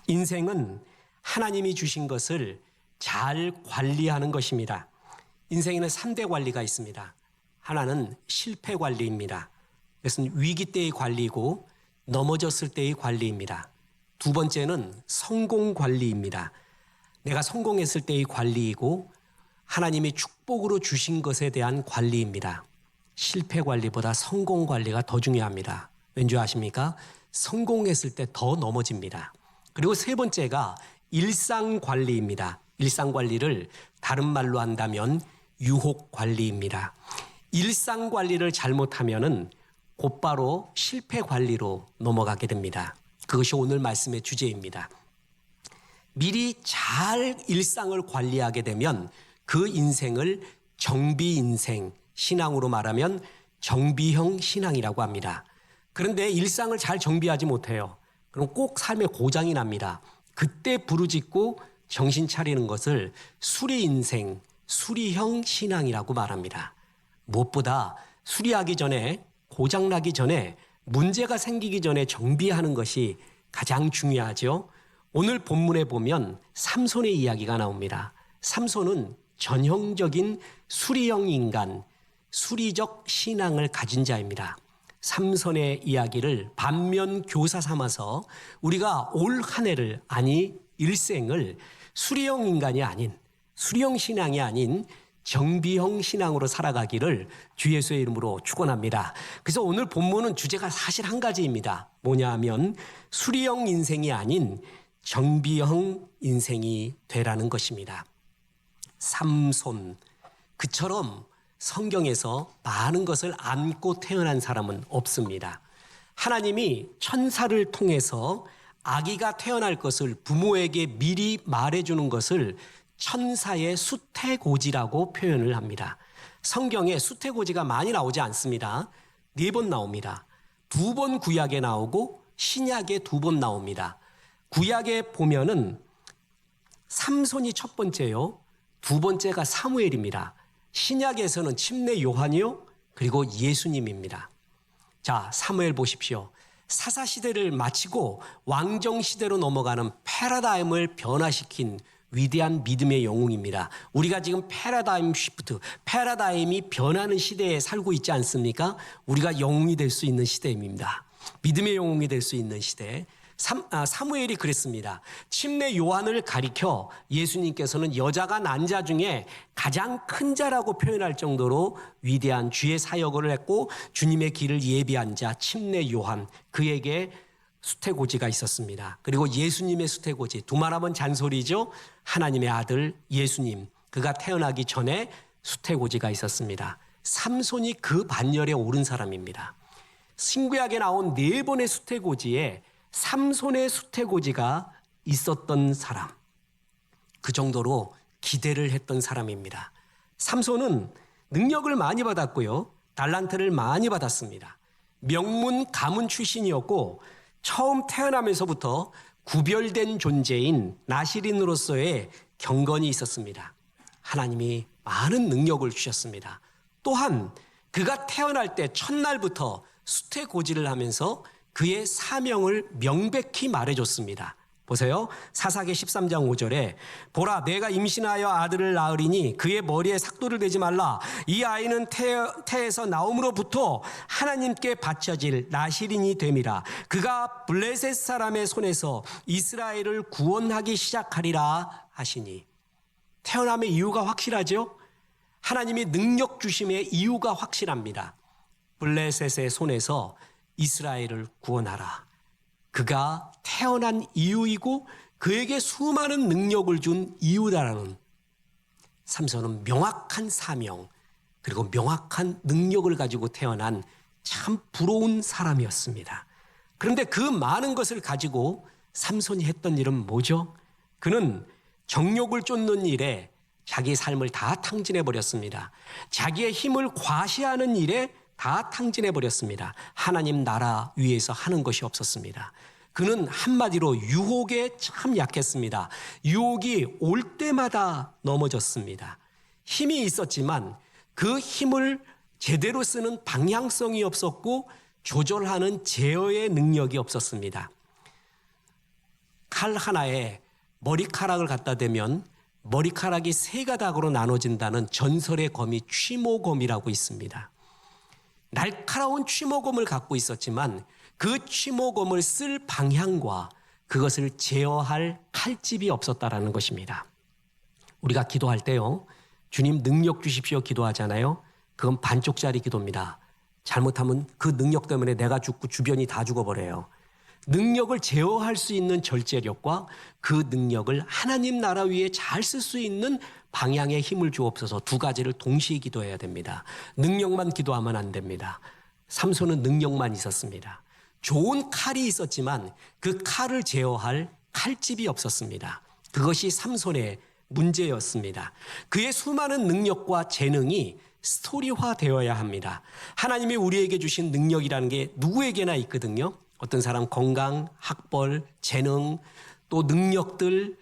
인생은 하나님이 주신 것을 잘 관리하는 것입니다. 인생에는 3대 관리가 있습니다. 하나는 실패 관리입니다. 그것은 위기 때의 관리이고 넘어졌을 때의 관리입니다. 두 번째는 성공 관리입니다. 내가 성공했을 때의 관리이고 하나님이 축복으로 주신 것에 대한 관리입니다. 실패 관리보다 성공 관리가 더 중요합니다. 왠지 아십니까? 성공했을 때 더 넘어집니다. 그리고 세 번째가 일상 관리입니다. 일상 관리를 다른 말로 한다면 유혹 관리입니다. 일상 관리를 잘못하면은 곧바로 실패 관리로 넘어가게 됩니다. 그것이 오늘 말씀의 주제입니다. 미리 잘 일상을 관리하게 되면 그 인생을 정비 인생, 신앙으로 말하면 정비형 신앙이라고 합니다. 그런데 일상을 잘 정비하지 못해요. 그럼 꼭 삶에 고장이 납니다. 그때 부르짖고 정신 차리는 것을 수리 인생, 수리형 신앙이라고 말합니다. 무엇보다 수리하기 전에, 고장나기 전에, 문제가 생기기 전에 정비하는 것이 가장 중요하죠. 오늘 본문에 보면 삼손의 이야기가 나옵니다. 삼손은 전형적인 수리형 인간, 수리적 신앙을 가진 자입니다. 삼손의 이야기를 반면 교사 삼아서 우리가 올 한 해를, 아니 일생을 수리형 인간이 아닌, 수리형 신앙이 아닌 정비형 신앙으로 살아가기를 주 예수의 이름으로 축원합니다. 그래서 오늘 본문은 주제가 사실 한 가지입니다. 뭐냐 하면 수리형 인생이 아닌 정비형 인생이 되라는 것입니다. 삼손, 그처럼 성경에서 많은 것을 안고 태어난 사람은 없습니다. 하나님이 천사를 통해서 아기가 태어날 것을 부모에게 미리 말해주는 것을 천사의 수태고지라고 표현을 합니다. 성경에 수태고지가 많이 나오지 않습니다. 4번 나옵니다. 2번 구약에 나오고 신약에 2번 나옵니다. 구약에 보면은 삼손이 첫 번째요. 2번째가 사무엘입니다. 신약에서는 침례 요한이요. 그리고 예수님입니다. 자, 사무엘 보십시오. 사사시대를 마치고 왕정시대로 넘어가는 패러다임을 변화시킨 위대한 믿음의 영웅입니다. 우리가 지금 패러다임 쉬프트, 패러다임이 변하는 시대에 살고 있지 않습니까? 우리가 영웅이 될 수 있는 시대입니다. 믿음의 영웅이 될 수 있는 시대. 사무엘이 그랬습니다. 침례 요한을 가리켜 예수님께서는 여자가 난 자 중에 가장 큰 자라고 표현할 정도로 위대한 주의 사역을 했고 주님의 길을 예비한 자 침례 요한, 그에게 수태고지가 있었습니다. 그리고 예수님의 수태고지, 두말하면 잔소리죠. 하나님의 아들 예수님, 그가 태어나기 전에 수태고지가 있었습니다. 삼손이 그 반열에 오른 사람입니다. 신구약에 나온 4번의 수태고지에 삼손의 수태고지가 있었던 사람, 그 정도로 기대를 했던 사람입니다. 삼손은 능력을 많이 받았고요, 달란트를 많이 받았습니다. 명문 가문 출신이었고 처음 태어나면서부터 구별된 존재인 나시린으로서의 경건이 있었습니다. 하나님이 많은 능력을 주셨습니다. 또한 그가 태어날 때 첫날부터 수태고지를 하면서 그의 사명을 명백히 말해줬습니다. 보세요. 사사기 13장 5절에 보라, 내가 임신하여 아들을 낳으리니 그의 머리에 삭도를 대지 말라. 이 아이는 태에서 나옴으로부터 하나님께 바쳐질 나시린이 됨이라. 그가 블레셋 사람의 손에서 이스라엘을 구원하기 시작하리라 하시니. 태어남의 이유가 확실하죠? 하나님이 능력 주심의 이유가 확실합니다. 블레셋의 손에서 이스라엘을 구원하라. 그가 태어난 이유이고 그에게 수많은 능력을 준 이유다라는, 삼손은 명확한 사명 그리고 명확한 능력을 가지고 태어난 참 부러운 사람이었습니다. 그런데 그 많은 것을 가지고 삼손이 했던 일은 뭐죠? 그는 정욕을 쫓는 일에 자기 삶을 다 탕진해 버렸습니다. 자기의 힘을 과시하는 일에 다 탕진해 버렸습니다. 하나님 나라 위에서 하는 것이 없었습니다. 그는 한마디로 유혹에 참 약했습니다. 유혹이 올 때마다 넘어졌습니다. 힘이 있었지만 그 힘을 제대로 쓰는 방향성이 없었고 조절하는 제어의 능력이 없었습니다. 칼 하나에 머리카락을 갖다 대면 머리카락이 세 가닥으로 나눠진다는 전설의 검이 취모검이라고 있습니다. 날카로운 취모검을 갖고 있었지만 그 취모검을 쓸 방향과 그것을 제어할 칼집이 없었다라는 것입니다. 우리가 기도할 때요, 주님 능력 주십시오 기도하잖아요. 그건 반쪽짜리 기도입니다. 잘못하면 그 능력 때문에 내가 죽고 주변이 다 죽어버려요. 능력을 제어할 수 있는 절제력과 그 능력을 하나님 나라 위에 잘 쓸 수 있는 방향에 힘을 주옵소서, 두 가지를 동시에 기도해야 됩니다. 능력만 기도하면 안 됩니다. 삼손은 능력만 있었습니다. 좋은 칼이 있었지만 그 칼을 제어할 칼집이 없었습니다. 그것이 삼손의 문제였습니다. 그의 수많은 능력과 재능이 스토리화되어야 합니다. 하나님이 우리에게 주신 능력이라는 게 누구에게나 있거든요. 어떤 사람 건강, 학벌, 재능, 또 능력들,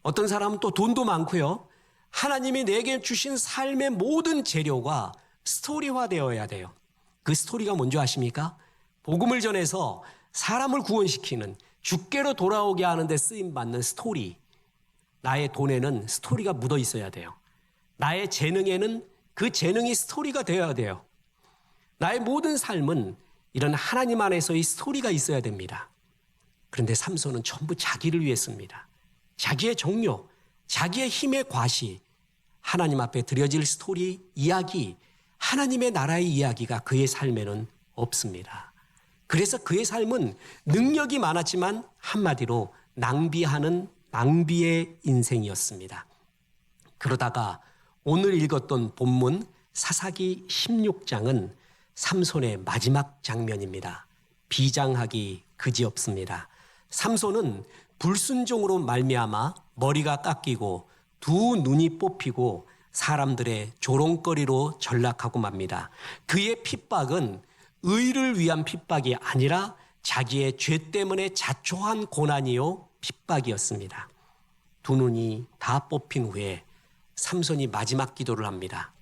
어떤 사람은 또 돈도 많고요. 하나님이 내게 주신 삶의 모든 재료가 스토리화되어야 돼요. 그 스토리가 뭔지 아십니까? 복음을 전해서 사람을 구원시키는, 주께로 돌아오게 하는 데 쓰임받는 스토리. 나의 돈에는 스토리가 묻어 있어야 돼요. 나의 재능에는 그 재능이 스토리가 되어야 돼요. 나의 모든 삶은 이런 하나님 안에서의 스토리가 있어야 됩니다. 그런데 삼손은 전부 자기를 위해 씁니다. 자기의 정욕, 자기의 힘의 과시, 하나님 앞에 드려질 스토리, 이야기, 하나님의 나라의 이야기가 그의 삶에는 없습니다. 그래서 그의 삶은 능력이 많았지만 한마디로 낭비하는 낭비의 인생이었습니다. 그러다가 오늘 읽었던 본문 사사기 16장은 삼손의 마지막 장면입니다. 비장하기 그지없습니다. 삼손은 불순종으로 말미암아 머리가 깎이고 두 눈이 뽑히고 사람들의 조롱거리로 전락하고 맙니다. 그의 핍박은 의를 위한 핍박이 아니라 자기의 죄 때문에 자초한 고난이요 핍박이었습니다. 두 눈이 다 뽑힌 후에 삼손이 마지막 기도를 합니다.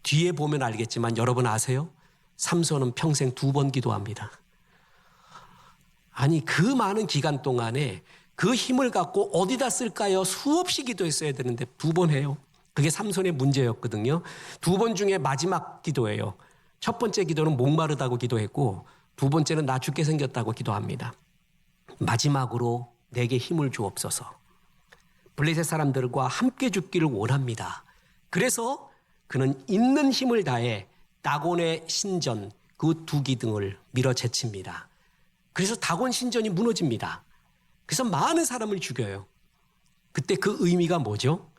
뒤에 보면 알겠지만 여러분 아세요? 삼손은 평생 2번 기도합니다. 아니 그 많은 기간 동안에 그 힘을 갖고 어디다 쓸까요? 수없이 기도했어야 되는데 2번 해요. 그게 삼손의 문제였거든요. 2번 중에 마지막 기도예요. 첫 번째 기도는 목마르다고 기도했고 두 번째는 나 죽게 생겼다고 기도합니다. 마지막으로 내게 힘을 주옵소서. 블레셋 사람들과 함께 죽기를 원합니다. 그래서 그는 있는 힘을 다해 다곤의 신전 그 두 기둥을 밀어제칩니다. 그래서 다곤 신전이 무너집니다. 그래서 많은 사람을 죽여요. 그때 그 의미가 뭐죠?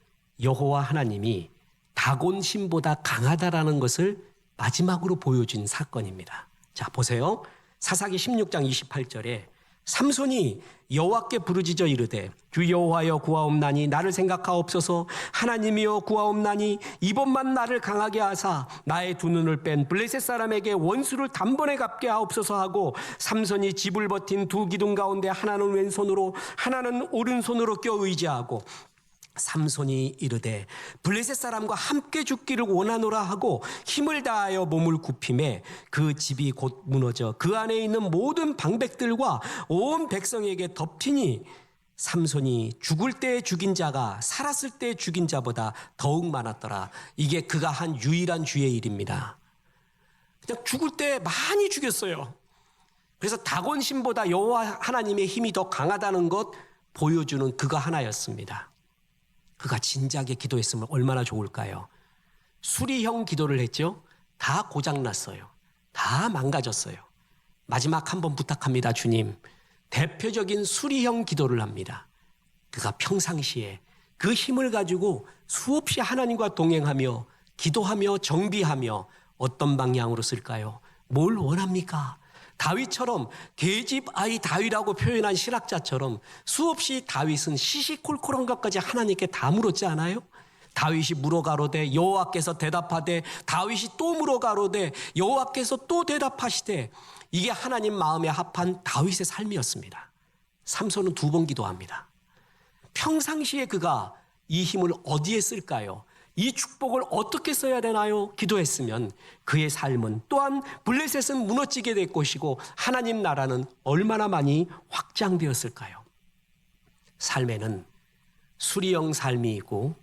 여호와 하나님이 다곤 신보다 강하다라는 것을 마지막으로 보여준 사건입니다. 자 보세요. 사사기 16장 28절에 삼손이 여호와께 부르짖어 이르되 주 여호와여 구하옵나니 나를 생각하옵소서. 하나님이여 구하옵나니 이번만 나를 강하게 하사 나의 두 눈을 뺀 블레셋 사람에게 원수를 단번에 갚게 하옵소서 하고 삼손이 집을 버틴 두 기둥 가운데 하나는 왼손으로 하나는 오른손으로 껴 의지하고 삼손이 이르되 블레셋 사람과 함께 죽기를 원하노라 하고 힘을 다하여 몸을 굽힘에 그 집이 곧 무너져 그 안에 있는 모든 방백들과 온 백성에게 덮치니 삼손이 죽을 때 죽인 자가 살았을 때 죽인 자보다 더욱 많았더라. 이게 그가 한 유일한 주의 일입니다. 그냥 죽을 때 많이 죽였어요. 그래서 다곤 신보다 여호와 하나님의 힘이 더 강하다는 것 보여주는 그가 하나였습니다. 그가 진지하게 기도했으면 얼마나 좋을까요? 수리형 기도를 했죠. 다 고장났어요. 다 망가졌어요. 마지막 한번 부탁합니다. 주님. 대표적인 수리형 기도를 합니다. 그가 평상시에 그 힘을 가지고 수없이 하나님과 동행하며 기도하며 정비하며 어떤 방향으로 쓸까요? 뭘 원합니까? 다윗처럼 계집 아이 다윗이라고 표현한 신학자처럼 수없이 다윗은 시시콜콜한 것까지 하나님께 다 물었지 않아요? 다윗이 물어가로되 여호와께서 대답하되 다윗이 또 물어가로되 여호와께서 또 대답하시되 이게 하나님 마음에 합한 다윗의 삶이었습니다. 삼손은 2번 기도합니다. 평상시에 그가 이 힘을 어디에 쓸까요? 이 축복을 어떻게 써야 되나요? 기도했으면 그의 삶은 또한 블레셋은 무너지게 될 것이고 하나님 나라는 얼마나 많이 확장되었을까요? 삶에는 수리형 삶이 있고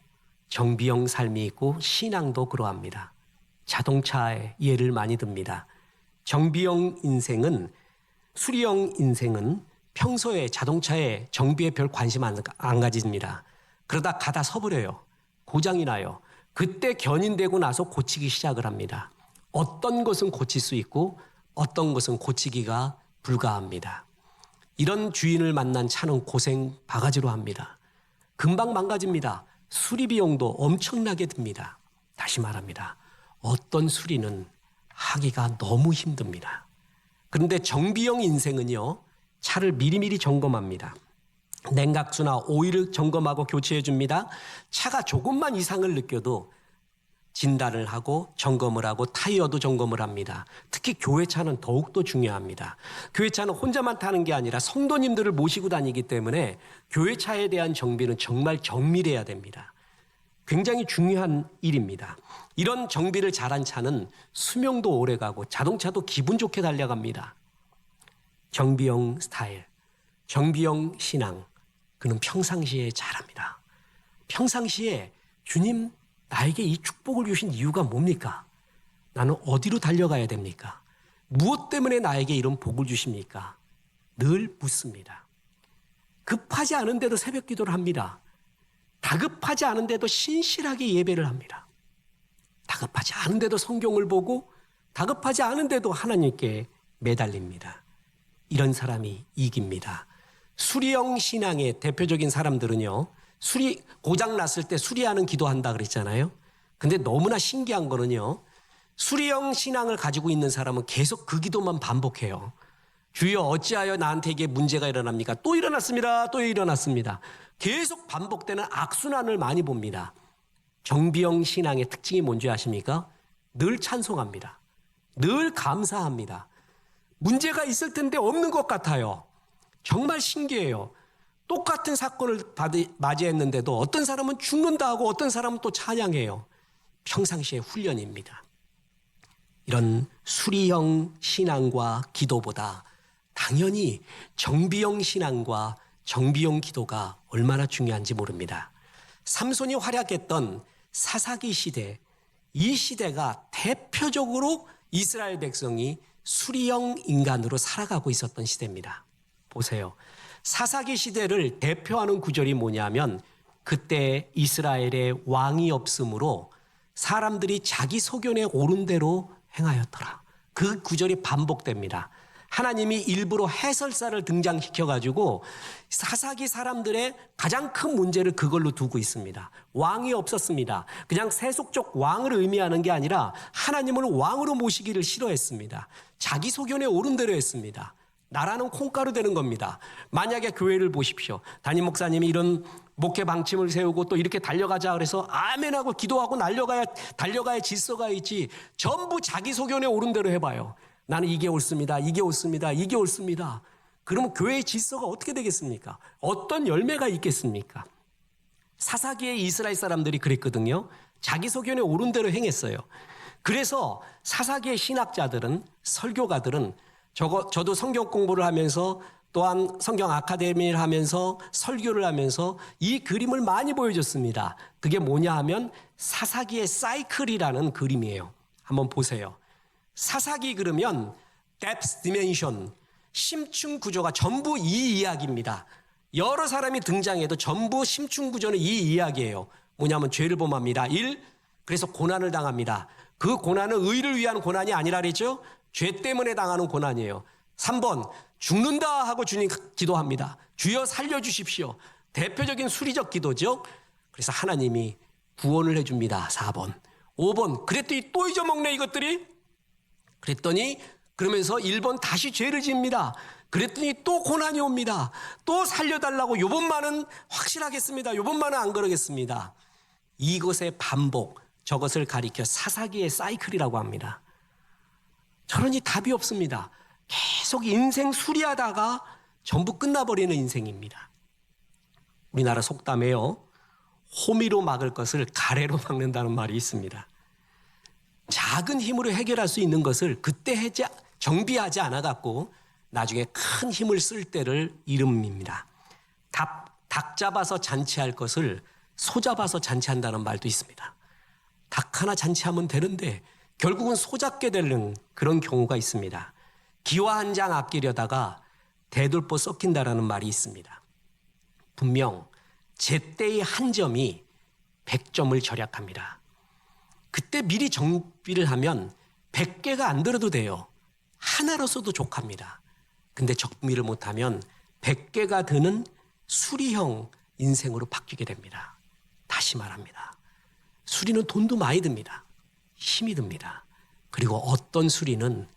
정비형 삶이 있고 신앙도 그러합니다. 자동차에 예를 많이 듭니다. 정비형 인생은 수리형 인생은 평소에 자동차에 정비에 별 관심 안 가집니다. 그러다 가다 서버려요. 고장이 나요. 그때 견인되고 나서 고치기 시작을 합니다. 어떤 것은 고칠 수 있고 어떤 것은 고치기가 불가합니다. 이런 주인을 만난 차는 고생 바가지로 합니다. 금방 망가집니다. 수리 비용도 엄청나게 듭니다. 다시 말합니다. 어떤 수리는 하기가 너무 힘듭니다. 그런데 정비형 인생은요, 차를 미리미리 점검합니다. 냉각수나 오일을 점검하고 교체해 줍니다. 차가 조금만 이상을 느껴도 진단을 하고 점검을 하고 타이어도 점검을 합니다. 특히 교회차는 더욱더 중요합니다. 교회차는 혼자만 타는 게 아니라 성도님들을 모시고 다니기 때문에 교회차에 대한 정비는 정말 정밀해야 됩니다. 굉장히 중요한 일입니다. 이런 정비를 잘한 차는 수명도 오래가고 자동차도 기분 좋게 달려갑니다. 정비형 스타일, 정비형 신앙, 그는 평상시에 잘합니다. 평상시에 주님 나에게 이 축복을 주신 이유가 뭡니까? 나는 어디로 달려가야 됩니까? 무엇 때문에 나에게 이런 복을 주십니까? 늘 묻습니다. 급하지 않은데도 새벽 기도를 합니다. 다급하지 않은데도 신실하게 예배를 합니다. 다급하지 않은데도 성경을 보고 다급하지 않은데도 하나님께 매달립니다. 이런 사람이 이깁니다. 수리형 신앙의 대표적인 사람들은요, 고장 났을 때 수리하는 기도한다 그랬잖아요. 근데 너무나 신기한 거는요, 수리형 신앙을 가지고 있는 사람은 계속 그 기도만 반복해요. 주여 어찌하여 나한테 이게 문제가 일어납니까? 또 일어났습니다. 또 일어났습니다. 계속 반복되는 악순환을 많이 봅니다. 정비형 신앙의 특징이 뭔지 아십니까? 늘 찬송합니다. 늘 감사합니다. 문제가 있을 텐데 없는 것 같아요. 정말 신기해요. 똑같은 사건을 맞이했는데도 어떤 사람은 죽는다 하고 어떤 사람은 또 찬양해요. 평상시의 훈련입니다. 이런 수리형 신앙과 기도보다 당연히 정비형 신앙과 정비형 기도가 얼마나 중요한지 모릅니다. 삼손이 활약했던 사사기 시대, 이 시대가 대표적으로 이스라엘 백성이 수리형 인간으로 살아가고 있었던 시대입니다. 보세요. 사사기 시대를 대표하는 구절이 뭐냐면 그때 이스라엘에 왕이 없으므로 사람들이 자기 소견에 옳은 대로 행하였더라. 그 구절이 반복됩니다. 하나님이 일부러 해설사를 등장시켜가지고 사사기 사람들의 가장 큰 문제를 그걸로 두고 있습니다. 왕이 없었습니다. 그냥 세속적 왕을 의미하는 게 아니라 하나님을 왕으로 모시기를 싫어했습니다. 자기 소견에 옳은 대로 했습니다. 나라는 콩가루 되는 겁니다. 만약에 교회를 보십시오. 담임 목사님이 이런 목회 방침을 세우고 또 이렇게 달려가자 그래서 아멘하고 기도하고 달려가야 질서가 있지. 전부 자기 소견에 옳은 대로 해봐요. 나는 이게 옳습니다. 이게 옳습니다. 이게 옳습니다. 그러면 교회의 질서가 어떻게 되겠습니까? 어떤 열매가 있겠습니까? 사사기의 이스라엘 사람들이 그랬거든요. 자기 소견에 옳은 대로 행했어요. 그래서 사사기의 신학자들은, 설교가들은 저도 성경 공부를 하면서 또한 성경 아카데미를 하면서 설교를 하면서 이 그림을 많이 보여줬습니다. 그게 뭐냐 하면 사사기의 사이클이라는 그림이에요. 한번 보세요. 사사기 그러면 depth dimension, 심층 구조가 전부 이 이야기입니다. 여러 사람이 등장해도 전부 심층 구조는 이 이야기예요. 뭐냐면 죄를 범합니다. 1. 그래서 고난을 당합니다. 그 고난은 의를 위한 고난이 아니라 그랬죠. 죄 때문에 당하는 고난이에요. 3번 죽는다 하고 주님 기도합니다. 주여 살려주십시오. 대표적인 수리적 기도죠. 그래서 하나님이 구원을 해줍니다. 4번 5번 그랬더니 또 잊어먹네 이것들이. 그랬더니 그러면서 1번 다시 죄를 지습니다. 그랬더니 또 고난이 옵니다. 또 살려달라고 요번만은 확실하겠습니다. 요번만은 안 그러겠습니다. 이것의 반복, 저것을 가리켜 사사기의 사이클이라고 합니다. 저런이 답이 없습니다. 계속 인생 수리하다가 전부 끝나버리는 인생입니다. 우리나라 속담에요. 호미로 막을 것을 가래로 막는다는 말이 있습니다. 작은 힘으로 해결할 수 있는 것을 그때 정비하지 않아갖고 나중에 큰 힘을 쓸 때를 이름입니다. 닭 잡아서 잔치할 것을 소 잡아서 잔치한다는 말도 있습니다. 닭 하나 잔치하면 되는데 결국은 소 잡게 되는 그런 경우가 있습니다. 기와 한 장 아끼려다가 대들보 썩힌다라는 말이 있습니다. 분명 제때의 한 점이 100점을 절약합니다. 그때 미리 정비를 하면 100개가 안 들어도 돼요. 하나로서도 족합니다. 근데 정비를 못하면 100개가 드는 수리형 인생으로 바뀌게 됩니다. 다시 말합니다. 수리는 돈도 많이 듭니다. 힘이 듭니다. 그리고 어떤 수리는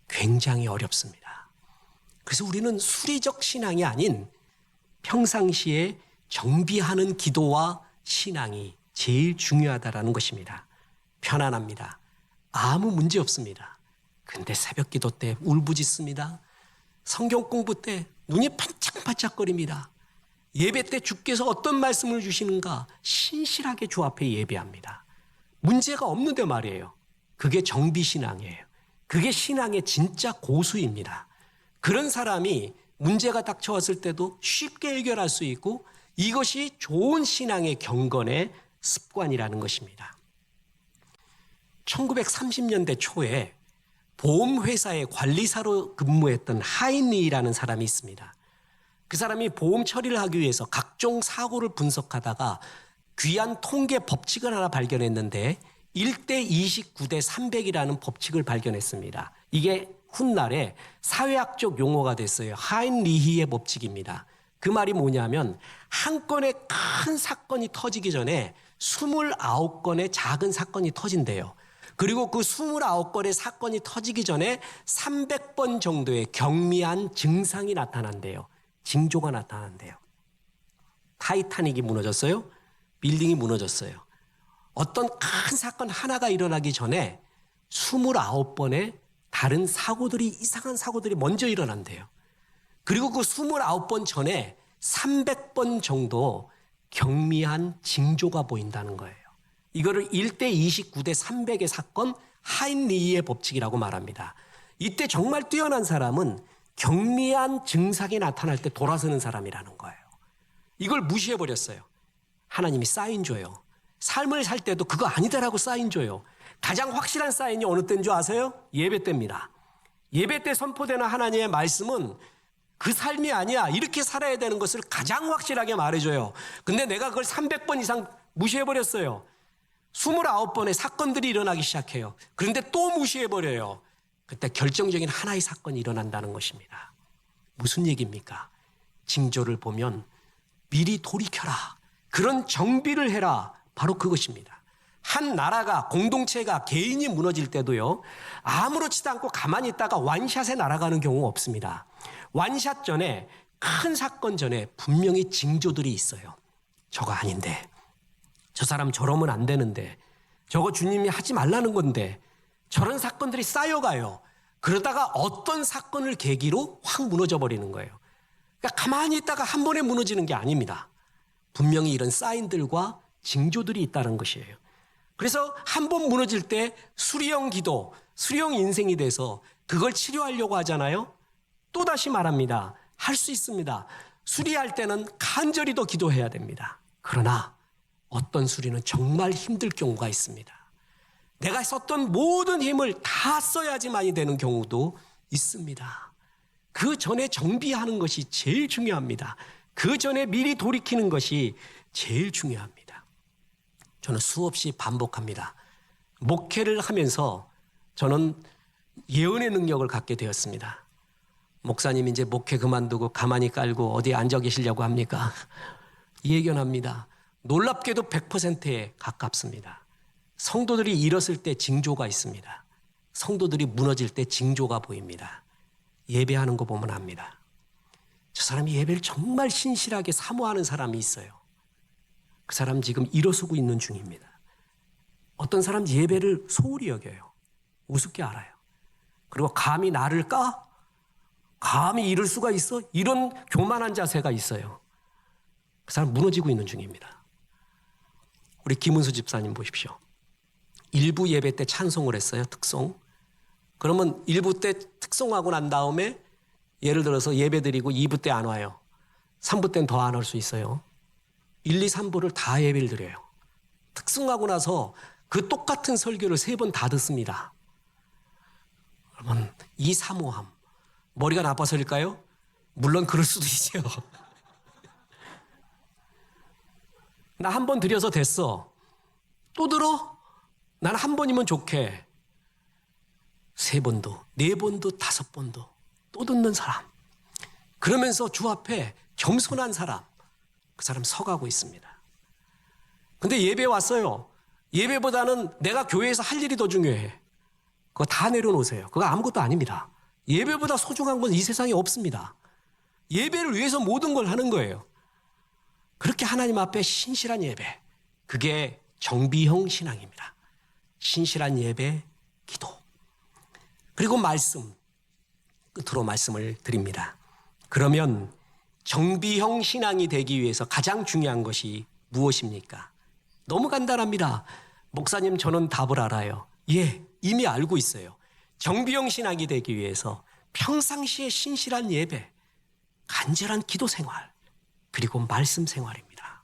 굉장히 어렵습니다. 그래서 우리는 수리적 신앙이 아닌 평상시에 정비하는 기도와 신앙이 제일 중요하다라는 것입니다. 편안합니다. 아무 문제 없습니다. 근데 새벽 기도 때 울부짖습니다. 성경 공부 때 눈이 반짝반짝거립니다. 예배 때 주께서 어떤 말씀을 주시는가 신실하게 주 앞에 예배합니다. 문제가 없는데 말이에요. 그게 정비신앙이에요. 그게 신앙의 진짜 고수입니다. 그런 사람이 문제가 닥쳐왔을 때도 쉽게 해결할 수 있고 이것이 좋은 신앙의 경건의 습관이라는 것입니다. 1930년대 초에 보험회사의 관리사로 근무했던 하인리라는 사람이 있습니다. 그 사람이 보험 처리를 하기 위해서 각종 사고를 분석하다가 귀한 통계 법칙을 하나 발견했는데 1대 29대 300이라는 법칙을 발견했습니다. 이게 훗날에 사회학적 용어가 됐어요. 하인리히의 법칙입니다. 그 말이 뭐냐면 한 건의 큰 사건이 터지기 전에 29건의 작은 사건이 터진대요. 그리고 그 29건의 사건이 터지기 전에 300번 정도의 경미한 증상이 나타난대요. 징조가 나타난대요. 타이타닉이 무너졌어요. 빌딩이 무너졌어요. 어떤 큰 사건 하나가 일어나기 전에 29번의 다른 사고들이 이상한 사고들이 먼저 일어난대요. 그리고 그 29번 전에 300번 정도 경미한 징조가 보인다는 거예요. 이거를 1대 29대 300의 사건 하인리히의 법칙이라고 말합니다. 이때 정말 뛰어난 사람은 경미한 증상이 나타날 때 돌아서는 사람이라는 거예요. 이걸 무시해버렸어요. 하나님이 사인 줘요. 삶을 살 때도 그거 아니다라고 사인 줘요. 가장 확실한 사인이 어느 때인 줄 아세요? 예배 때입니다. 예배 때 선포되는 하나님의 말씀은 그 삶이 아니야. 이렇게 살아야 되는 것을 가장 확실하게 말해줘요. 근데 내가 그걸 300번 이상 무시해버렸어요. 29번의 사건들이 일어나기 시작해요. 그런데 또 무시해버려요. 그때 결정적인 하나의 사건이 일어난다는 것입니다. 무슨 얘기입니까? 징조를 보면 미리 돌이켜라. 그런 정비를 해라. 바로 그것입니다. 한 나라가 공동체가 개인이 무너질 때도요. 아무렇지도 않고 가만히 있다가 완샷에 날아가는 경우가 없습니다. 완샷 전에 큰 사건 전에 분명히 징조들이 있어요. 저거 아닌데. 저 사람 저러면 안 되는데. 저거 주님이 하지 말라는 건데. 저런 사건들이 쌓여가요. 그러다가 어떤 사건을 계기로 확 무너져 버리는 거예요. 그러니까 가만히 있다가 한 번에 무너지는 게 아닙니다. 분명히 이런 사인들과 징조들이 있다는 것이에요. 그래서 한 번 무너질 때 수리형 기도, 수리형 인생이 돼서 그걸 치료하려고 하잖아요. 또다시 말합니다. 할 수 있습니다. 수리할 때는 간절히 더 기도해야 됩니다. 그러나 어떤 수리는 정말 힘들 경우가 있습니다. 내가 썼던 모든 힘을 다 써야지만이 되는 경우도 있습니다. 그 전에 정비하는 것이 제일 중요합니다. 그 전에 미리 돌이키는 것이 제일 중요합니다. 저는 수없이 반복합니다. 목회를 하면서 저는 예언의 능력을 갖게 되었습니다. 목사님 이제 목회 그만두고 가만히 깔고 어디에 앉아 계시려고 합니까? 예견합니다. 놀랍게도 100%에 가깝습니다. 성도들이 일었을 때 징조가 있습니다. 성도들이 무너질 때 징조가 보입니다. 예배하는 거 보면 압니다. 저 사람이 예배를 정말 신실하게 사모하는 사람이 있어요. 그 사람 지금 일어서고 있는 중입니다. 어떤 사람 예배를 소홀히 여겨요. 우습게 알아요. 그리고 감히 나를 까? 감히 이럴 수가 있어? 이런 교만한 자세가 있어요. 그 사람 무너지고 있는 중입니다. 우리 김은수 집사님 보십시오. 일부 예배 때 찬송을 했어요. 특송. 그러면 1부 때 특송하고 난 다음에 예를 들어서 예배 드리고 2부 때 안 와요. 3부 때는 더 안 할 수 있어요. 1, 2, 3부를 다 예배를 드려요. 특승하고 나서 그 똑같은 설교를 3번 다 듣습니다. 여러분, 이 사모함, 머리가 나빠서일까요? 물론 그럴 수도 있죠. 나 한 번 드려서 됐어. 또 들어? 난 한 번이면 좋게. 3번도, 4번도, 5번도 또 듣는 사람. 그러면서 주 앞에 겸손한 사람, 그 사람 서가고 있습니다. 근데 예배 왔어요. 예배보다는 내가 교회에서 할 일이 더 중요해. 그거 다 내려놓으세요. 그거 아무것도 아닙니다. 예배보다 소중한 건 이 세상에 없습니다. 예배를 위해서 모든 걸 하는 거예요. 그렇게 하나님 앞에 신실한 예배, 그게 정비형 신앙입니다. 신실한 예배, 기도. 그리고 말씀, 끝으로 말씀을 드립니다. 그러면 정비형 신앙이 되기 위해서 가장 중요한 것이 무엇입니까? 너무 간단합니다. 목사님, 저는 답을 알아요. 예, 이미 알고 있어요. 정비형 신앙이 되기 위해서 평상시에 신실한 예배, 간절한 기도 생활, 그리고 말씀 생활입니다.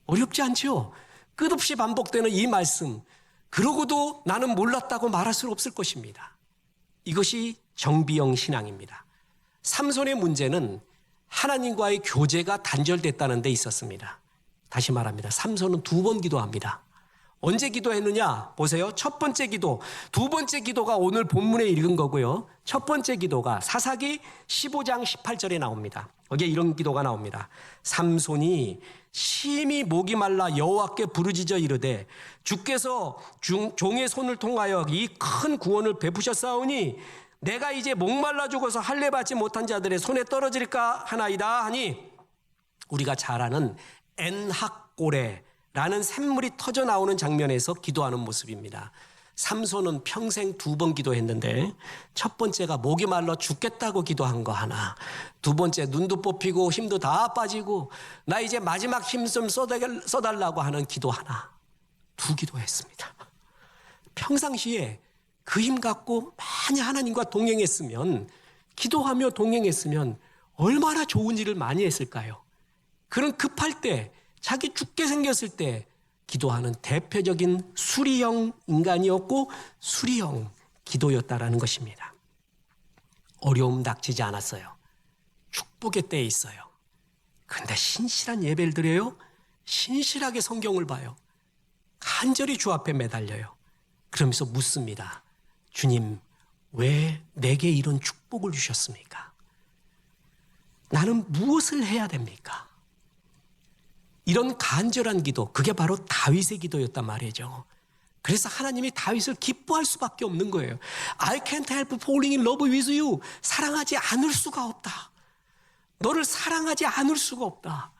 어렵지 않죠? 끝없이 반복되는 이 말씀, 그러고도 나는 몰랐다고 말할 수 없을 것입니다. 이것이 정비형 신앙입니다. 삼손의 문제는 하나님과의 교제가 단절됐다는 데 있었습니다. 다시 말합니다. 삼손은 2번 기도합니다. 언제 기도했느냐? 보세요. 첫 번째 기도, 두 번째 기도가 오늘 본문에 읽은 거고요. 첫 번째 기도가 사사기 15장 18절에 나옵니다. 거기에 이런 기도가 나옵니다. 삼손이 심히 목이 말라 여호와께 부르짖어 이르되 주께서 종의 손을 통하여 이 큰 구원을 베푸셨사오니 내가 이제 목말라 죽어서 할례 받지 못한 자들의 손에 떨어질까 하나이다 하니, 우리가 잘 아는 엔학고레라는 샘물이 터져 나오는 장면에서 기도하는 모습입니다. 삼손은 평생 2번 기도했는데, 첫 번째가 목이 말라 죽겠다고 기도한 거 하나, 두 번째 눈도 뽑히고 힘도 다 빠지고 나 이제 마지막 힘 좀 써달라고 하는 기도 하나, 2 기도했습니다. 평상시에 그 힘 갖고 많이 하나님과 동행했으면, 기도하며 동행했으면 얼마나 좋은 일을 많이 했을까요? 그런 급할 때, 자기 죽게 생겼을 때 기도하는 대표적인 수리형 인간이었고 수리형 기도였다라는 것입니다. 어려움 닥치지 않았어요. 축복의 때에 있어요. 그런데 신실한 예배를 드려요. 신실하게 성경을 봐요. 간절히 주 앞에 매달려요. 그러면서 묻습니다. 주님, 왜 내게 이런 축복을 주셨습니까? 나는 무엇을 해야 됩니까? 이런 간절한 기도, 그게 바로 다윗의 기도였단 말이죠. 그래서 하나님이 다윗을 기뻐할 수밖에 없는 거예요. I can't help falling in love with you. 사랑하지 않을 수가 없다. 너를 사랑하지 않을 수가 없다.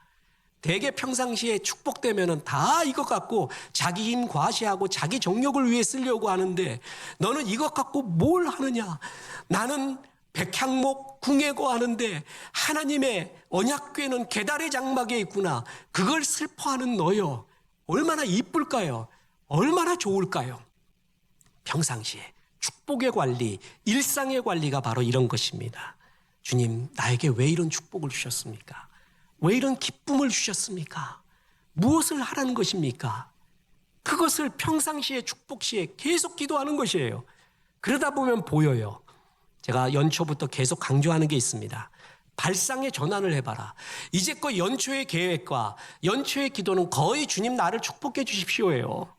대개 평상시에 축복되면은 다 이것 갖고 자기 힘 과시하고 자기 정욕을 위해 쓰려고 하는데, 너는 이것 갖고 뭘 하느냐? 나는 백향목 궁예고 하는데 하나님의 언약궤는 계달의 장막에 있구나. 그걸 슬퍼하는 너요. 얼마나 이쁠까요? 얼마나 좋을까요? 평상시에 축복의 관리, 일상의 관리가 바로 이런 것입니다. 주님, 나에게 왜 이런 축복을 주셨습니까? 왜 이런 기쁨을 주셨습니까? 무엇을 하라는 것입니까? 그것을 평상시에 축복 시에 계속 기도하는 것이에요. 그러다 보면 보여요. 제가 연초부터 계속 강조하는 게 있습니다. 발상의 전환을 해봐라. 이제껏 연초의 계획과 연초의 기도는 거의 주님 나를 축복해 주십시오예요.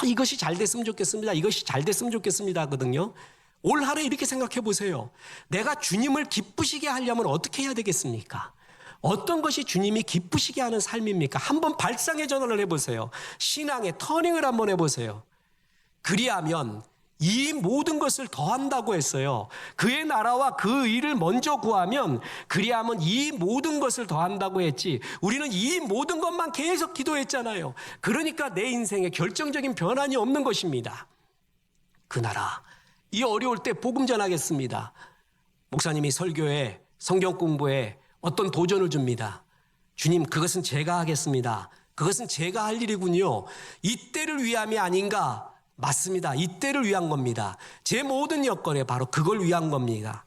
이것이 잘 됐으면 좋겠습니다. 이것이 잘 됐으면 좋겠습니다 하거든요. 올 한해 이렇게 생각해 보세요. 내가 주님을 기쁘시게 하려면 어떻게 해야 되겠습니까? 어떤 것이 주님이 기쁘시게 하는 삶입니까? 한번 발상의 전환을 해보세요. 신앙의 터닝을 한번 해보세요. 그리하면 이 모든 것을 더한다고 했어요. 그의 나라와 그 의를 먼저 구하면, 그리하면 이 모든 것을 더한다고 했지, 우리는 이 모든 것만 계속 기도했잖아요. 그러니까 내 인생에 결정적인 변환이 없는 것입니다. 그 나라, 이 어려울 때 복음 전하겠습니다. 목사님이 설교에, 성경 공부에 어떤 도전을 줍니다. 주님, 그것은 제가 하겠습니다. 그것은 제가 할 일이군요. 이때를 위함이 아닌가? 맞습니다. 이때를 위한 겁니다. 제 모든 여건에 바로 그걸 위한 겁니다.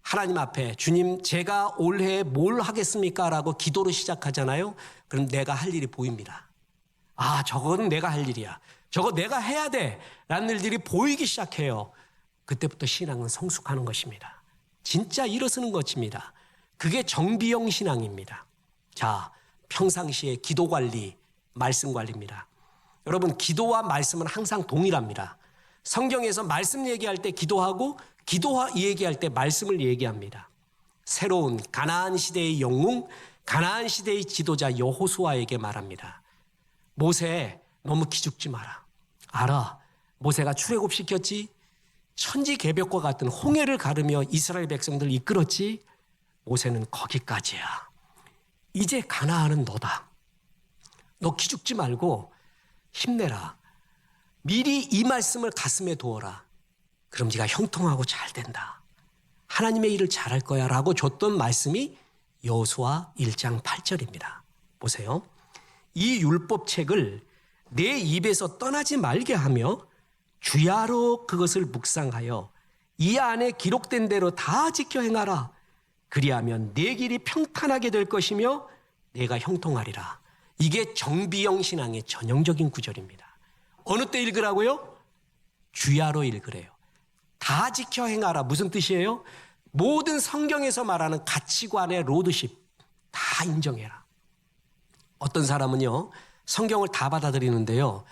하나님 앞에 주님 제가 올해 뭘 하겠습니까? 라고 기도로 시작하잖아요. 그럼 내가 할 일이 보입니다. 아, 저거는 내가 할 일이야. 저거 내가 해야 돼. 라는 일들이 보이기 시작해요. 그때부터 신앙은 성숙하는 것입니다. 진짜 일어서는 것입니다. 그게 정비형 신앙입니다. 자, 평상시에 기도 관리, 말씀 관리입니다. 여러분, 기도와 말씀은 항상 동일합니다. 성경에서 말씀 얘기할 때 기도하고 기도 얘기할 때 말씀을 얘기합니다. 새로운 가나안 시대의 영웅, 가나안 시대의 지도자 여호수아에게 말합니다. 모세, 너무 기죽지 마라. 알아, 모세가 출애굽시켰지? 천지개벽과 같은 홍해를 가르며 이스라엘 백성들 이끌었지? 모세는 거기까지야. 이제 가나안은 너다. 너 기죽지 말고 힘내라. 미리 이 말씀을 가슴에 두어라. 그럼 네가 형통하고 잘 된다. 하나님의 일을 잘할 거야 라고 줬던 말씀이 여호수아 1장 8절입니다. 보세요. 이 율법책을 내 입에서 떠나지 말게 하며 주야로 그것을 묵상하여 이 안에 기록된 대로 다 지켜 행하라. 그리하면 내 길이 평탄하게 될 것이며 내가 형통하리라. 이게 정비형 신앙의 전형적인 구절입니다. 어느 때 읽으라고요? 주야로 읽으래요. 다 지켜 행하라. 무슨 뜻이에요? 모든 성경에서 말하는 가치관의 로드십 다 인정해라. 어떤 사람은요, 성경을 다 받아들이는데요,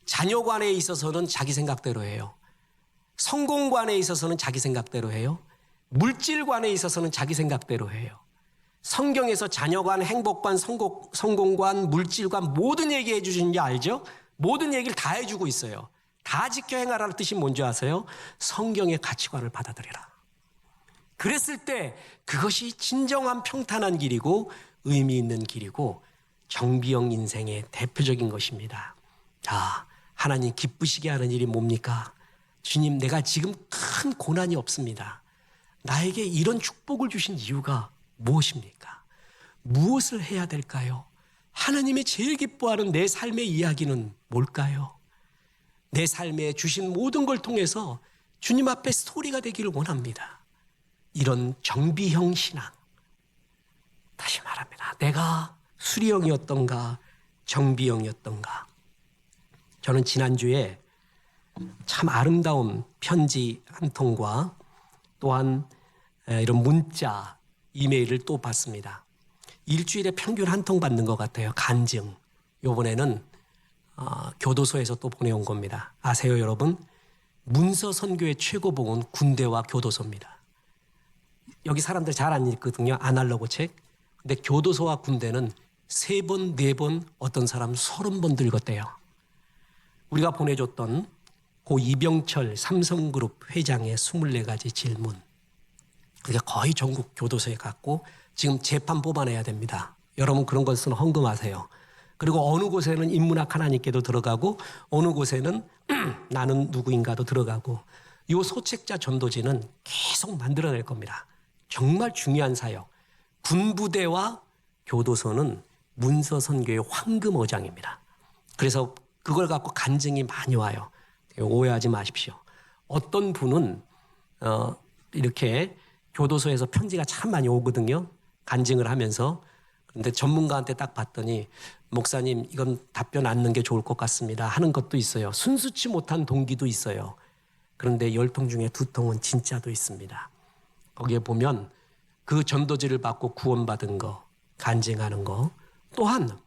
자녀관에 있어서는 자기 생각대로 해요. 성공관에 있어서는 자기 생각대로 해요. 물질관에 있어서는 자기 생각대로 해요. 성경에서 자녀관, 행복관, 성공관, 물질관 모든 얘기해 주시는지 알죠? 모든 얘기를 다 해주고 있어요. 다 지켜 행하라는 뜻이 뭔지 아세요? 성경의 가치관을 받아들여라. 그랬을 때 그것이 진정한 평탄한 길이고 의미 있는 길이고 정비형 인생의 대표적인 것입니다. 자, 하나님 기쁘시게 하는 일이 뭡니까? 주님, 내가 지금 큰 고난이 없습니다. 나에게 이런 축복을 주신 이유가 무엇입니까? 무엇을 해야 될까요? 하나님이 제일 기뻐하는 내 삶의 이야기는 뭘까요? 내 삶에 주신 모든 걸 통해서 주님 앞에 스토리가 되기를 원합니다. 이런 정비형 신앙. 다시 말합니다. 내가 수리형이었던가 정비형이었던가. 저는 지난주에 참 아름다운 편지 한 통과 또한 이런 문자, 이메일을 또 받습니다. 일주일에 평균 한 통 받는 것 같아요. 간증. 이번에는 교도소에서 또 보내온 겁니다. 아세요, 여러분? 문서 선교의 최고봉은 군대와 교도소입니다. 여기 사람들 잘 안 읽거든요. 아날로그 책. 근데 교도소와 군대는 3번, 4번, 어떤 사람 30번 읽었대요. 우리가 보내줬던 고 이병철 삼성그룹 회장의 24가지 질문. 그게 거의 전국 교도소에 갔고 지금 재판 뽑아내야 됩니다. 여러분 그런 것은 헌금하세요. 그리고 어느 곳에는 인문학 하나님께도 들어가고 어느 곳에는 나는 누구인가도 들어가고 이 소책자 전도지는 계속 만들어낼 겁니다. 정말 중요한 사역. 군부대와 교도소는 문서 선교의 황금 어장입니다. 그래서 그걸 갖고 간증이 많이 와요. 오해하지 마십시오. 어떤 분은 이렇게 교도소에서 편지가 참 많이 오거든요. 간증을 하면서. 그런데 전문가한테 딱 봤더니 목사님 이건 답변 안 넣는 게 좋을 것 같습니다 하는 것도 있어요. 순수치 못한 동기도 있어요. 그런데 10통 중에 2통은 진짜도 있습니다. 거기에 보면 그 전도지를 받고 구원받은 거, 간증하는 거, 또한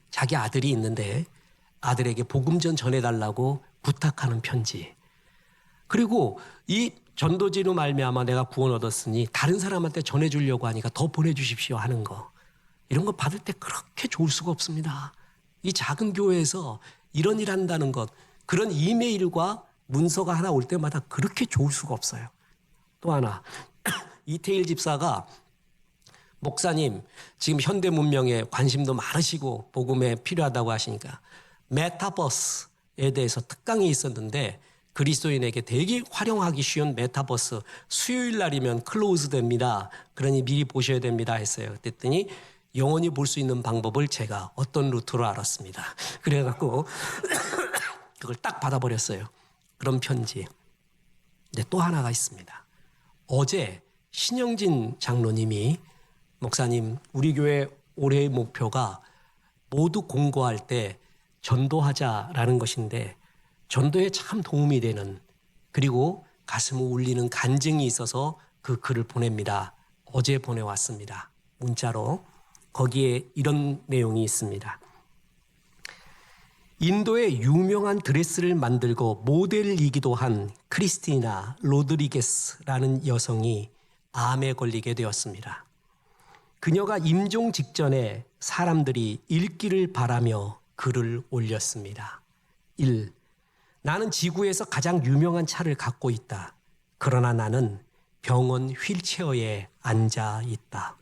자기 아들이 있는데 아들에게 복음 좀 전해달라고 부탁하는 편지. 그리고 이 전도지로 말미암아 내가 구원 얻었으니 다른 사람한테 전해주려고 하니까 더 보내주십시오 하는 거. 이런 거 받을 때 그렇게 좋을 수가 없습니다. 이 작은 교회에서 이런 일 한다는 것, 그런 이메일과 문서가 하나 올 때마다 그렇게 좋을 수가 없어요. 또 하나, 이태일 집사가 목사님 지금 현대 문명에 관심도 많으시고 복음에 필요하다고 하시니까 메타버스에 대해서 특강이 있었는데 그리스도인에게 되게 활용하기 쉬운 메타버스 수요일 날이면 클로즈 됩니다. 그러니 미리 보셔야 됩니다 했어요. 그랬더니 영원히 볼 수 있는 방법을 제가 어떤 루트로 알았습니다. 그래갖고 그걸 딱 받아버렸어요. 그런 편지. 근데 또 하나가 있습니다. 어제 신영진 장로님이 목사님, 우리 교회 올해의 목표가 모두 공고할 때 전도하자라는 것인데 전도에 참 도움이 되는 그리고 가슴을 울리는 간증이 있어서 그 글을 보냅니다. 어제 보내왔습니다. 문자로. 거기에 이런 내용이 있습니다. 인도의 유명한 드레스를 만들고 모델이기도 한 크리스티나 로드리게스라는 여성이 암에 걸리게 되었습니다. 그녀가 임종 직전에 사람들이 읽기를 바라며 글을 올렸습니다. 1. 나는 지구에서 가장 유명한 차를 갖고 있다. 그러나 나는 병원 휠체어에 앉아 있다.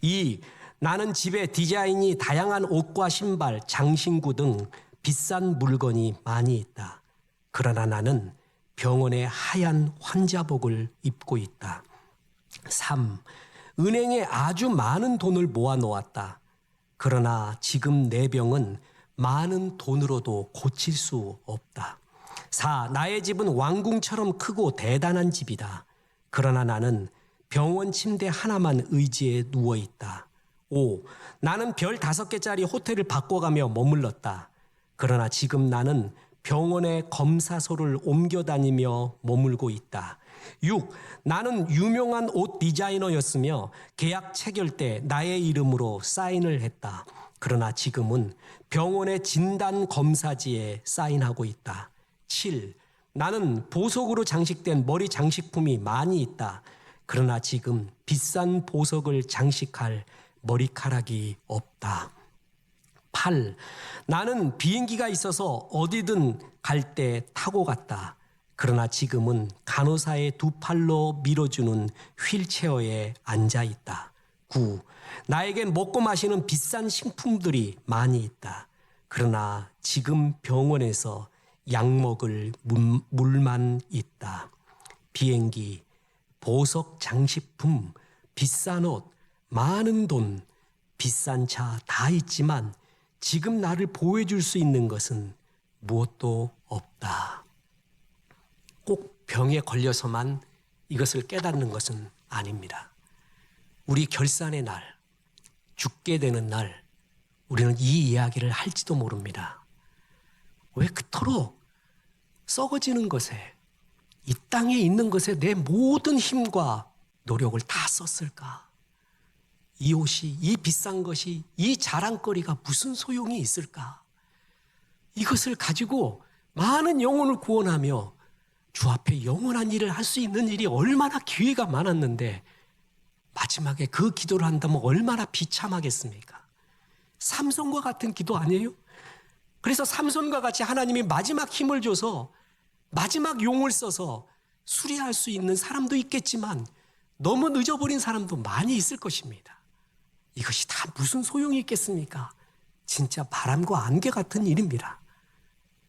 2. 나는 집에 디자인이 다양한 옷과 신발, 장신구 등 비싼 물건이 많이 있다. 그러나 나는 병원의 하얀 환자복을 입고 있다. 3. 은행에 아주 많은 돈을 모아 놓았다. 그러나 지금 내 병은 많은 돈으로도 고칠 수 없다. 4. 나의 집은 왕궁처럼 크고 대단한 집이다. 그러나 나는 병원 침대 하나만 의지해 누워 있다. 5. 나는 별 5개짜리 호텔을 바꿔가며 머물렀다. 그러나 지금 나는 병원의 검사소를 옮겨 다니며 머물고 있다. 6. 나는 유명한 옷 디자이너였으며 계약 체결 때 나의 이름으로 사인을 했다. 그러나 지금은 병원의 진단 검사지에 사인하고 있다. 7. 나는 보석으로 장식된 머리 장식품이 많이 있다. 그러나 지금 비싼 보석을 장식할 머리카락이 없다. 8. 나는 비행기가 있어서 어디든 갈 때 타고 갔다. 그러나 지금은 간호사의 두 팔로 밀어주는 휠체어에 앉아 있다. 9. 나에겐 먹고 마시는 비싼 식품들이 많이 있다. 그러나 지금 병원에서 약 먹을 물만 있다. 비행기, 보석 장식품, 비싼 옷, 많은 돈, 비싼 차 다 있지만 지금 나를 보호해줄 수 있는 것은 무엇도 없다. 꼭 병에 걸려서만 이것을 깨닫는 것은 아닙니다. 우리 결산의 날, 죽게 되는 날, 우리는 이 이야기를 할지도 모릅니다. 왜 그토록 썩어지는 것에, 이 땅에 있는 것에 내 모든 힘과 노력을 다 썼을까? 이 옷이, 이 비싼 것이, 이 자랑거리가 무슨 소용이 있을까? 이것을 가지고 많은 영혼을 구원하며 주 앞에 영원한 일을 할 수 있는 일이 얼마나 기회가 많았는데 마지막에 그 기도를 한다면 얼마나 비참하겠습니까? 삼손과 같은 기도 아니에요? 그래서 삼손과 같이 하나님이 마지막 힘을 줘서 마지막 용을 써서 수리할 수 있는 사람도 있겠지만 너무 늦어버린 사람도 많이 있을 것입니다. 이것이 다 무슨 소용이 있겠습니까? 진짜 바람과 안개 같은 일입니다.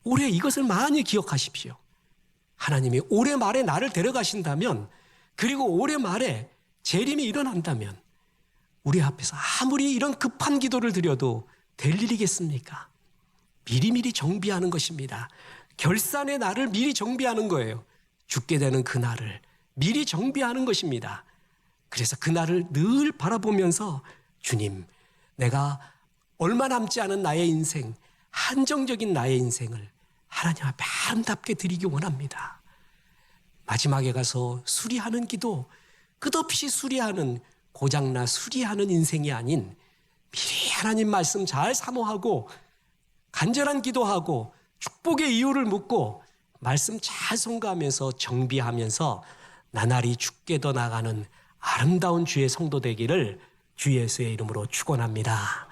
올해 이것을 많이 기억하십시오. 하나님이 올해 말에 나를 데려가신다면, 그리고 올해 말에 재림이 일어난다면 우리 앞에서 아무리 이런 급한 기도를 드려도 될 일이겠습니까? 미리미리 정비하는 것입니다. 결산의 날을 미리 정비하는 거예요. 죽게 되는 그 날을 미리 정비하는 것입니다. 그래서 그 날을 늘 바라보면서 주님, 내가 얼마 남지 않은 나의 인생, 한정적인 나의 인생을 하나님 앞에 아름답게 드리기 원합니다. 마지막에 가서 수리하는 기도, 끝없이 수리하는, 고장나 수리하는 인생이 아닌 미리 하나님 말씀 잘 사모하고 간절한 기도하고 축복의 이유를 묻고 말씀 잘 성가하면서 정비하면서 나날이 죽게 더 나가는 아름다운 주의 성도 되기를 주 예수의 이름으로 축원합니다.